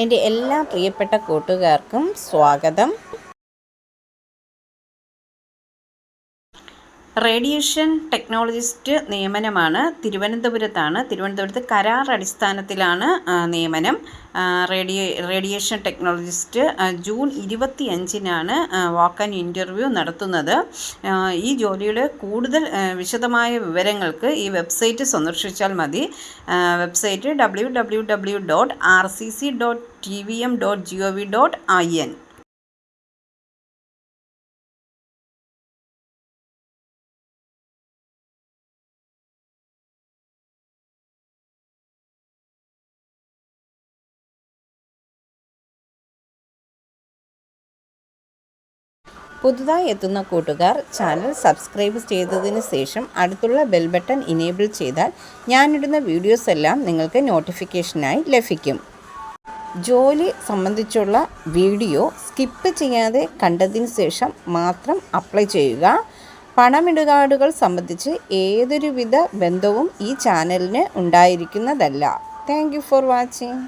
എൻ്റെ എല്ലാ പ്രിയപ്പെട്ട കൂട്ടുകാർക്കും സ്വാഗതം. റേഡിയേഷൻ ടെക്നോളജിസ്റ്റ് നിയമനമാണ്. തിരുവനന്തപുരത്ത് കരാർ അടിസ്ഥാനത്തിലാണ് നിയമനം. റേഡിയേഷൻ ടെക്നോളജിസ്റ്റ് ജൂൺ 25-നാണ് വാക്ക് ആൻഡ് ഇൻ്റർവ്യൂ നടത്തുന്നത്. ഈ ജോലിയുടെ കൂടുതൽ വിശദമായ വിവരങ്ങൾക്ക് ഈ വെബ്സൈറ്റ് സന്ദർശിച്ചാൽ മതി. Website www.rcc.tvm.gov.in. പുതുതായി എത്തുന്ന കൂട്ടുകാർ ചാനൽ സബ്സ്ക്രൈബ് ചെയ്തതിന് ശേഷം അടുത്തുള്ള ബെൽ ബട്ടൺ ഇനേബിൾ ചെയ്താൽ ഞാനിടുന്ന വീഡിയോസ് എല്ലാം നിങ്ങൾക്ക് നോട്ടിഫിക്കേഷനായി ലഭിക്കും. ജോലി സംബന്ധിച്ചുള്ള വീഡിയോ സ്കിപ്പ് ചെയ്യാതെ കണ്ടതിന് ശേഷം മാത്രം അപ്ലൈ ചെയ്യുക. പണമിടപാടുകൾ സംബന്ധിച്ച് ഏതൊരുവിധ ബന്ധവും ഈ ചാനലിന് ഉണ്ടായിരിക്കുന്നതല്ല. Thank you for watching.